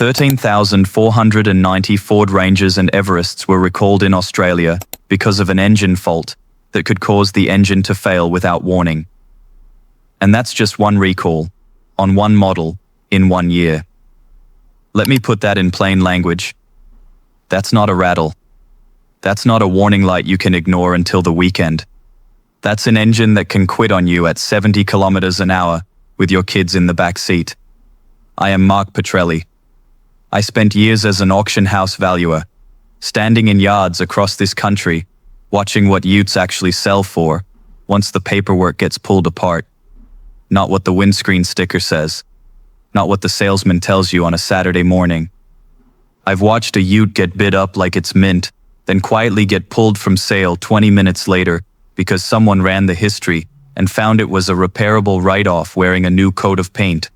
13,490 Ford Rangers and Everests were recalled in Australia because of an engine fault that could cause the engine to fail without warning. And that's just one recall, on one model, in 1 year. Let me put that in plain language. That's not a rattle. That's not a warning light you can ignore until the weekend. That's an engine that can quit on you at 70 kilometers an hour with your kids in the back seat. I am Mark Petrelli. I spent years as an auction house valuer, standing in yards across this country, watching what utes actually sell for once the paperwork gets pulled apart. Not what the windscreen sticker says. Not what the salesman tells you on a Saturday morning. I've watched a ute get bid up like it's mint, then quietly get pulled from sale 20 minutes later because someone ran the history and found it was a repairable write-off wearing a new coat of paint.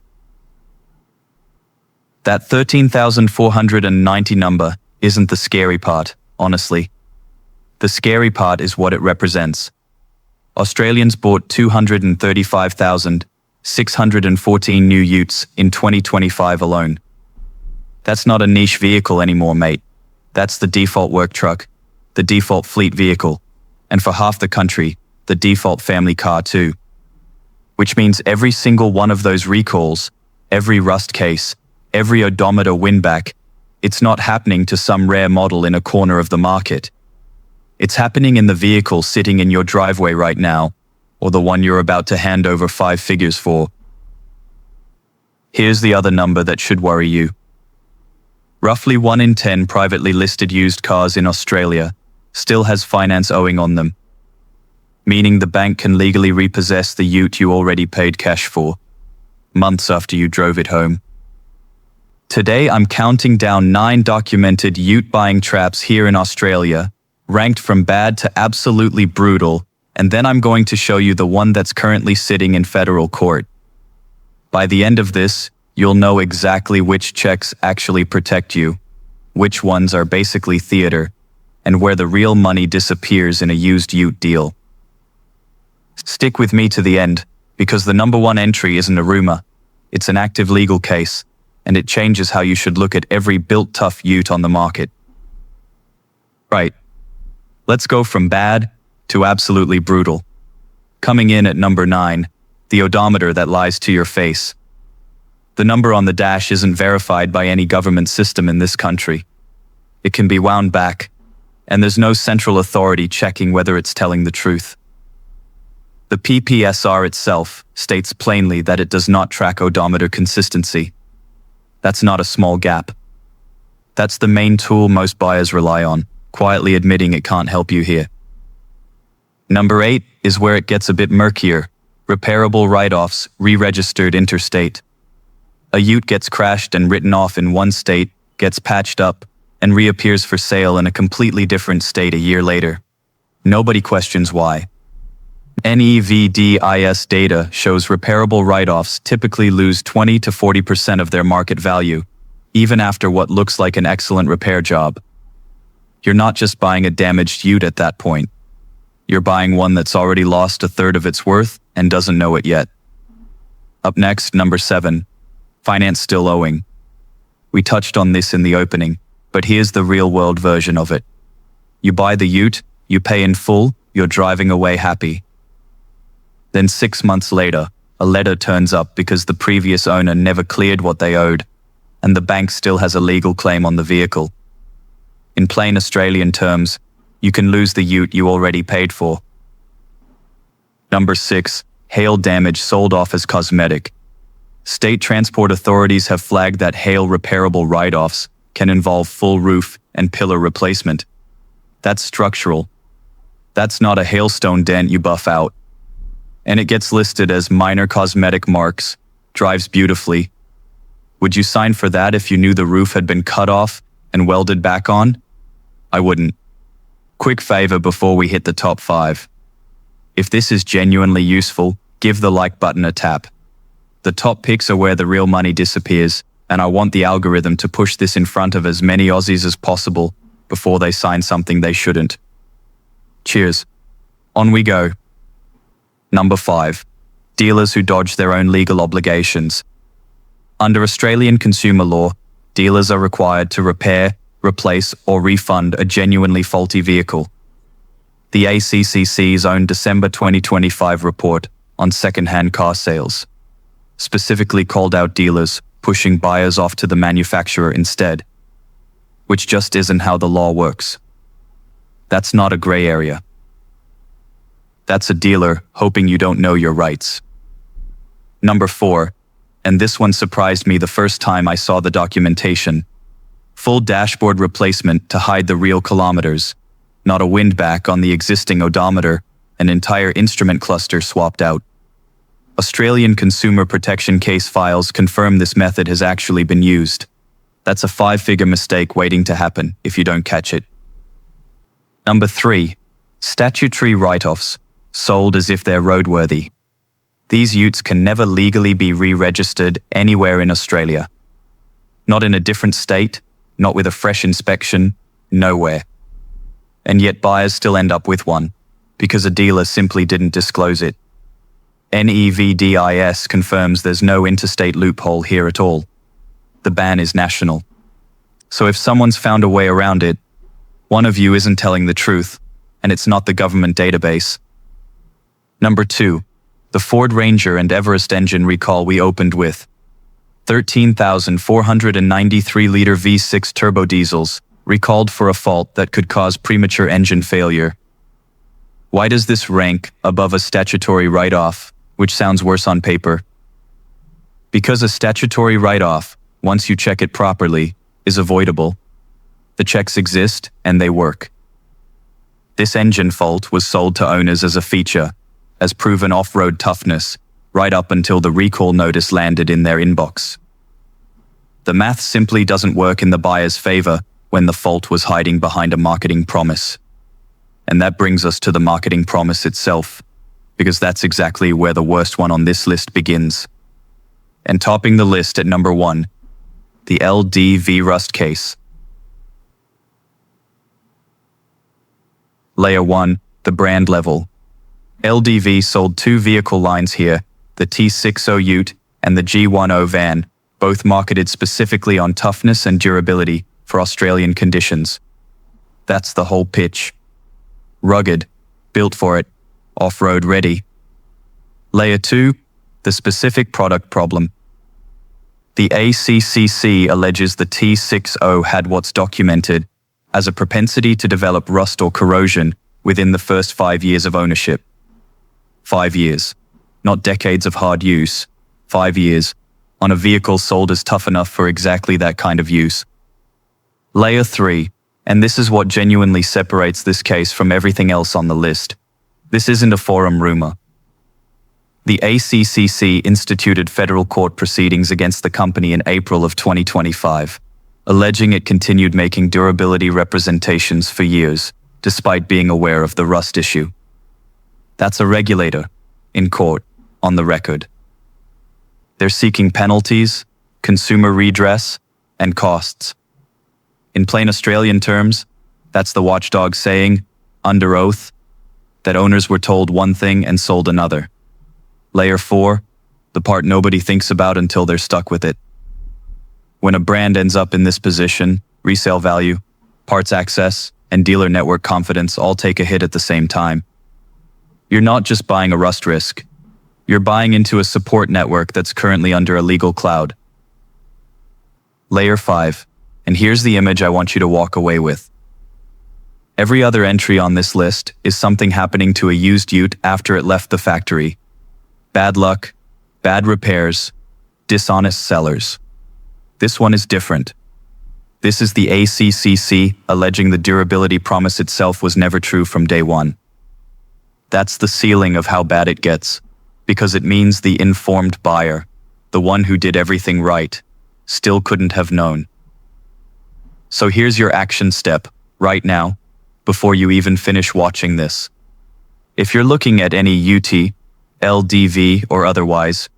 That 13,490 number isn't the scary part, honestly. The scary part is what it represents. Australians bought 235,614 new utes in 2025 alone. That's not a niche vehicle anymore, mate. That's the default work truck, the default fleet vehicle, and for half the country, the default family car too. Which means every single one of those recalls, every rust case, every odometer winback, it's not happening to some rare model in a corner of the market. It's happening in the vehicle sitting in your driveway right now, or the one you're about to hand over 5 figures for. Here's the other number that should worry you. Roughly 1 in 10 privately listed used cars in Australia still has finance owing on them, meaning the bank can legally repossess the ute you already paid cash for, months after you drove it home. Today I'm counting down 9 documented ute buying traps here in Australia, ranked from bad to absolutely brutal, and then I'm going to show you the one that's currently sitting in federal court. By the end of this, you'll know exactly which checks actually protect you, which ones are basically theater, and where the real money disappears in a used ute deal. Stick with me to the end, because the number 1 entry isn't a rumor, it's an active legal case, and it changes how you should look at every built-tough ute on the market. Right. Let's go from bad to absolutely brutal. Coming in at number 9, the odometer that lies to your face. The number on the dash isn't verified by any government system in this country. It can be wound back, and there's no central authority checking whether it's telling the truth. The PPSR itself states plainly that it does not track odometer consistency. That's not a small gap. That's the main tool most buyers rely on, quietly admitting it can't help you here. Number 8 is where it gets a bit murkier. Repairable write-offs, re-registered interstate. A ute gets crashed and written off in one state, gets patched up, and reappears for sale in a completely different state a year later. Nobody questions why. NEVDIS data shows repairable write-offs typically lose 20 to 40% of their market value, even after what looks like an excellent repair job. You're not just buying a damaged ute at that point. You're buying one that's already lost a third of its worth and doesn't know it yet. Up next, number 7, finance still owing. We touched on this in the opening, but here's the real-world version of it. You buy the ute, you pay in full, you're driving away happy. Then 6 months later, a letter turns up because the previous owner never cleared what they owed, and the bank still has a legal claim on the vehicle. In plain Australian terms, you can lose the ute you already paid for. Number 6, hail damage sold off as cosmetic. State transport authorities have flagged that hail repairable write-offs can involve full roof and pillar replacement. That's structural. That's not a hailstone dent you buff out. And it gets listed as minor cosmetic marks, drives beautifully. Would you sign for that if you knew the roof had been cut off and welded back on? I wouldn't. Quick favor before we hit the top 5. If this is genuinely useful, give the like button a tap. The top picks are where the real money disappears, and I want the algorithm to push this in front of as many Aussies as possible before they sign something they shouldn't. Cheers. On we go. Number 5. Dealers who dodge their own legal obligations. Under Australian consumer law, dealers are required to repair, replace, or refund a genuinely faulty vehicle. The ACCC's own December 2025 report on second-hand car sales specifically called out dealers pushing buyers off to the manufacturer instead, which just isn't how the law works. That's not a gray area. That's a dealer hoping you don't know your rights. Number 4, and this one surprised me the first time I saw the documentation. Full dashboard replacement to hide the real kilometers, not a windback on the existing odometer, an entire instrument cluster swapped out. Australian consumer protection case files confirm this method has actually been used. That's a 5-figure mistake waiting to happen if you don't catch it. Number 3, statutory write-offs, sold as if they're roadworthy. These utes can never legally be re-registered anywhere in Australia. Not in a different state, not with a fresh inspection, nowhere. And yet buyers still end up with one, because a dealer simply didn't disclose it. NEVDIS confirms there's no interstate loophole here at all. The ban is national. So if someone's found a way around it, one of you isn't telling the truth, and it's not the government database. Number 2, the Ford Ranger and Everest engine recall we opened with. 13,493-liter V6 turbo diesels, recalled for a fault that could cause premature engine failure. Why does this rank above a statutory write-off, which sounds worse on paper? Because a statutory write-off, once you check it properly, is avoidable. The checks exist and they work. This engine fault was sold to owners as a feature, as proven off-road toughness, right up until the recall notice landed in their inbox. The math simply doesn't work in the buyer's favor when the fault was hiding behind a marketing promise. And that brings us to the marketing promise itself, because that's exactly where the worst one on this list begins. And topping the list at number 1, the LDV Rust case. Layer 1, the brand level. LDV sold 2 vehicle lines here, the T60 Ute and the G10 van, both marketed specifically on toughness and durability for Australian conditions. That's the whole pitch. Rugged, built for it, off-road ready. Layer 2, the specific product problem. The ACCC alleges the T60 had what's documented as a propensity to develop rust or corrosion within the first 5 years of ownership. 5 years, not decades of hard use, 5 years, on a vehicle sold as tough enough for exactly that kind of use. Layer 3, and this is what genuinely separates this case from everything else on the list. This isn't a forum rumor. The ACCC instituted federal court proceedings against the company in April of 2025, alleging it continued making durability representations for years, despite being aware of the rust issue. That's a regulator, in court, on the record. They're seeking penalties, consumer redress, and costs. In plain Australian terms, that's the watchdog saying, under oath, that owners were told one thing and sold another. Layer 4, the part nobody thinks about until they're stuck with it. When a brand ends up in this position, resale value, parts access, and dealer network confidence all take a hit at the same time. You're not just buying a rust risk. You're buying into a support network that's currently under a legal cloud. Layer 5, and here's the image I want you to walk away with. Every other entry on this list is something happening to a used ute after it left the factory. Bad luck, bad repairs, dishonest sellers. This one is different. This is the ACCC alleging the durability promise itself was never true from day one. That's the ceiling of how bad it gets, because it means the informed buyer, the one who did everything right, still couldn't have known. So here's your action step, right now, before you even finish watching this. If you're looking at any UT, LDV, or otherwise,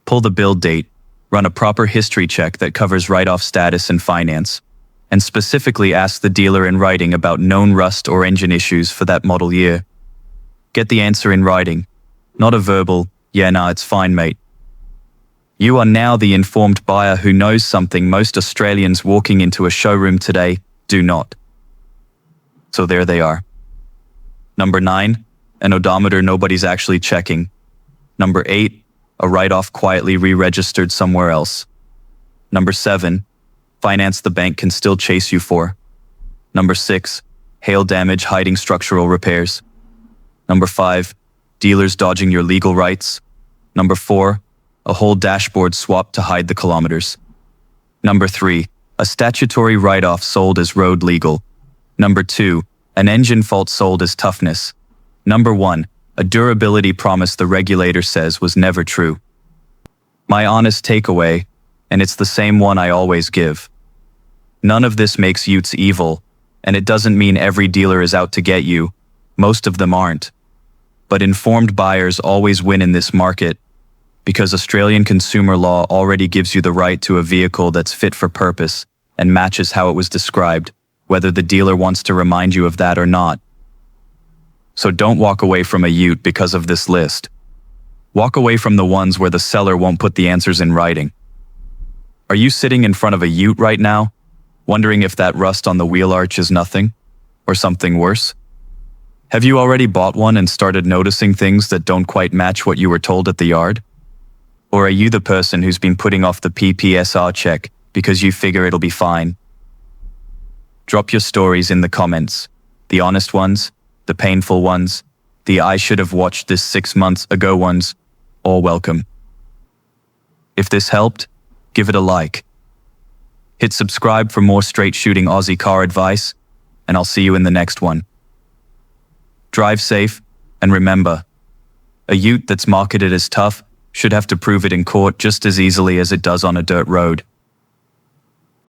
pull the build date, run a proper history check that covers write-off status and finance, and specifically ask the dealer in writing about known rust or engine issues for that model year. Get the answer in writing, not a verbal, "Yeah, nah, it's fine, mate." You are now the informed buyer who knows something most Australians walking into a showroom today do not. So there they are. Number 9, an odometer nobody's actually checking. Number 8, a write-off quietly re-registered somewhere else. Number 7, finance the bank can still chase you for. Number 6, hail damage hiding structural repairs. Number 5, dealers dodging your legal rights. Number 4, a whole dashboard swapped to hide the kilometers. Number 3, a statutory write-off sold as road legal. Number 2, an engine fault sold as toughness. Number 1, a durability promise the regulator says was never true. My honest takeaway, and it's the same one I always give. None of this makes utes evil, and it doesn't mean every dealer is out to get you. Most of them aren't. But informed buyers always win in this market, because Australian consumer law already gives you the right to a vehicle that's fit for purpose and matches how it was described, whether the dealer wants to remind you of that or not. So don't walk away from a ute because of this list. Walk away from the ones where the seller won't put the answers in writing. Are you sitting in front of a ute right now, wondering if that rust on the wheel arch is nothing, or something worse? Have you already bought one and started noticing things that don't quite match what you were told at the yard? Or are you the person who's been putting off the PPSR check because you figure it'll be fine? Drop your stories in the comments. The honest ones, the painful ones, the I should have watched this 6 months ago ones, all welcome. If this helped, give it a like. Hit subscribe for more straight-shooting Aussie car advice, and I'll see you in the next one. Drive safe, and remember, a ute that's marketed as tough should have to prove it in court just as easily as it does on a dirt road.